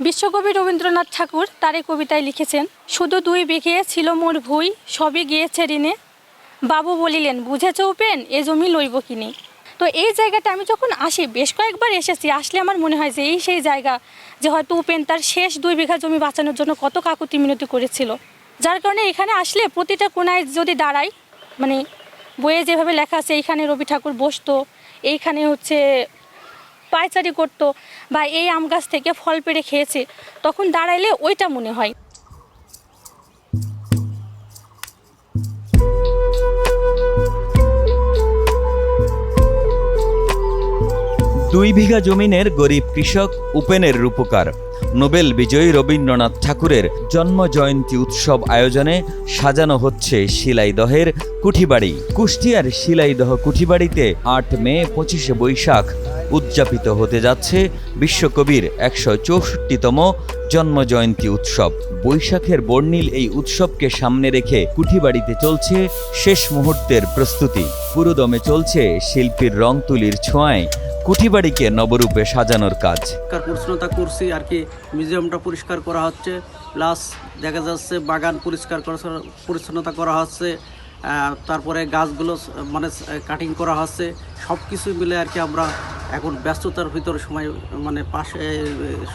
বিশ্বকবি রবীন্দ্রনাথ ঠাকুর তার এই কবিতায় লিখেছেন, শুধু 2 বিঘে ছিল মোর ভুঁই, সবই গিয়েছে ঋণে। বাবু বলিলেন, বুঝেছ উপেন, এ জমি লইব কিনে। তো এই জায়গাটা আমি যখন আসি, বেশ কয়েকবার এসেছি, আসলে আমার মনে হয় যে এই সেই জায়গা, যে হয়তো উপেন তার শেষ 2 বিঘা জমি বাঁচানোর জন্য কত কাকুতি মিনতি করেছিল। যার কারণে এখানে আসলে প্রতিটা কোনায় যদি দাঁড়াই, মানে বইয়ে যেভাবে লেখা আছে এইখানে রবি ঠাকুর বসতো, এইখানে পায়চারি করতো, বা এই আম গাছ থেকে ফল পেড়ে খেয়েছে, তখন দাঁড়াইলে ওইটা মনে হয়। দুই বিঘা জমিনের গরিব কৃষক উপেনের রূপকার নোবেল বিজয়ী রবীন্দ্রনাথ ঠাকুরের জন্ম জয়ন্তী উৎসব আয়োজনে সাজানো হচ্ছে শিলাইদহের কুঠিবাড়ি। কুষ্টিয়ার শিলাইদহ কুঠিবাড়িতে 8 মে 25শে বৈশাখ উদযাপিত হতে যাচ্ছে বিশ্বকবির 164তম জন্মজয়ন্তী উৎসব। বৈশাখের বর্ণিল এই উৎসবকে সামনে রেখে কুঠিবাড়িতে চলছে শেষ মুহূর্তের প্রস্তুতি। পুরোদমে চলছে শিল্পীর রং তুলির ছোঁয়ায় কুঠিবাড়িকে নবরূপে সাজানোর কাজ। পরিচ্ছন্নতা করছি আর কি, মিউজিয়ামটা পরিষ্কার করা হচ্ছে, প্লাস দেখা যাচ্ছে বাগান পরিচ্ছন্নতা করা হচ্ছে, তারপরে গাছগুলো মানে কাটিং করা হচ্ছে। সব কিছু মিলে আর কি আমরা এখন ব্যস্ততার ভিতরে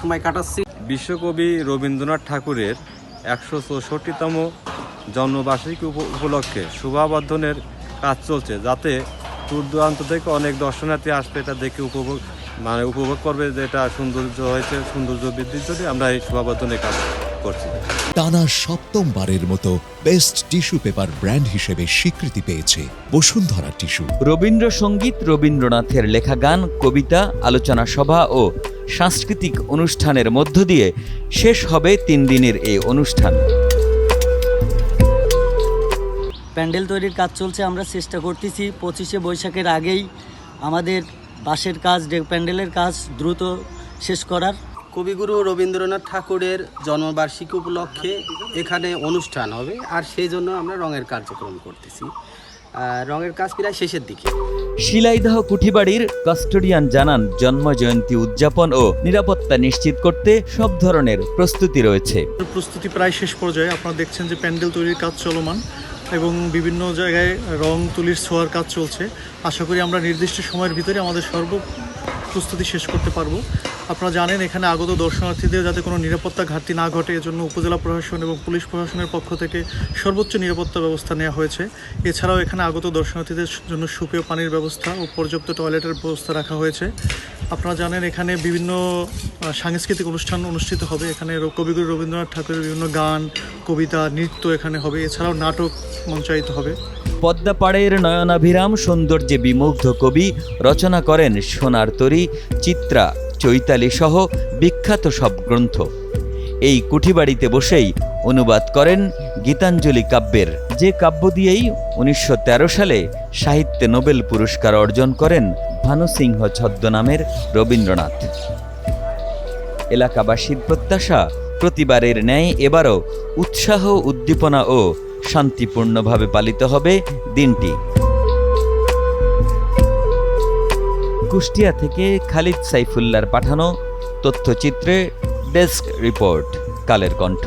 সময় কাটাচ্ছি। বিশ্বকবি রবীন্দ্রনাথ ঠাকুরের 164তম জন্মবার্ষিকী উপলক্ষে শোভাবর্ধনের কাজ চলছে, যাতে দূর দূরান্ত থেকে অনেক দর্শনার্থী আসবে, এটা দেখে উপভোগ করবে যে এটা সৌন্দর্য হয়েছে। সৌন্দর্য বৃদ্ধির জন্য আমরা এই শোভাবর্ধনের কাজ করছি। টানা 7মবারের মতো বেস্ট টিস্যু পেপার ব্র্যান্ড হিসেবে স্বীকৃতি পেয়েছে বসুন্ধরা টিস্যু। রবীন্দ্রসঙ্গীত, রবীন্দ্রনাথের লেখা গান, কবিতা, আলোচনা সভা ও সাংস্কৃতিক অনুষ্ঠানের মধ্য দিয়ে শেষ হবে 3 দিনের এই অনুষ্ঠান। প্যান্ডেল তৈরির কাজ চলছে, আমরা চেষ্টা করতেছি 25শে বৈশাখের আগেই আমাদের বাঁশের কাজ, প্যান্ডেলের কাজ দ্রুত শেষ করার। কবিগুরু রবীন্দ্রনাথ ঠাকুরের জন্মবার্ষিকী উপলক্ষে এখানে অনুষ্ঠান হবে, আর সেই জন্য আমরা রঙের কার্যক্রম করতেছি। রঙের কাজ প্রায় শেষের দিকে। শিলাইদহ কুঠিবাড়ির কাস্টোডিয়ান জানান, জন্মজয়ন্তী উদযাপন ও নিরাপত্তা নিশ্চিত করতে সব ধরনের প্রস্তুতি রয়েছে। প্রস্তুতি প্রায় শেষ পর্যায়ে। আপনারা দেখছেন যে প্যান্ডেল তৈরির কাজ চলমান এবং বিভিন্ন জায়গায় রং তুলির ছোঁয়ার কাজ চলছে। আশা করি আমরা নির্দিষ্ট সময়ের ভিতরে আমাদের প্রস্তুতি শেষ করতে পারবো। আপনারা জানেন, এখানে আগত দর্শনার্থীদের যাতে কোনো নিরাপত্তা ঘাটতি না ঘটে, এজন্য উপজেলা প্রশাসন এবং পুলিশ প্রশাসনের পক্ষ থেকে সর্বোচ্চ নিরাপত্তা ব্যবস্থা নেওয়া হয়েছে। এছাড়াও এখানে আগত দর্শনার্থীদের জন্য সুপেয় পানির ব্যবস্থা ও পর্যাপ্ত টয়লেটের ব্যবস্থা রাখা হয়েছে। আপনারা জানেন, এখানে বিভিন্ন সাংস্কৃতিক অনুষ্ঠান অনুষ্ঠিত হবে। এখানে কবিগুরু রবীন্দ্রনাথ ঠাকুরের বিভিন্ন গান, কবিতা, নৃত্য এখানে হবে। এছাড়াও নাটক মঞ্চায়িত হবে। পদ্মাপাড়ের নয়নাভিরাম সৌন্দর্যে বিমুগ্ধ কবি রচনা করেন সোনার তরী, চিত্রা, চৈতালি সহ বিখ্যাত সব গ্রন্থ। এই কুঠিবাড়িতে বসেই অনুবাদ করেন গীতাঞ্জলি কাব্যের, যে কাব্য দিয়েই 1913 সালে সাহিত্যে নোবেল পুরস্কার অর্জন করেন ভানুসিংহ ছদ্মনামের রবীন্দ্রনাথ। এলাকাবাসীর প্রত্যাশা, প্রতিবারের ন্যায় এবারও উৎসাহ, উদ্দীপনা ও শান্তিপূর্ণভাবে পালিত হবে দিনটি। কুষ্টিয়া থেকে খালিদ সাইফুল্লাহর পাঠানো তথ্যচিত্রে ডেস্ক রিপোর্ট, কালের কণ্ঠ।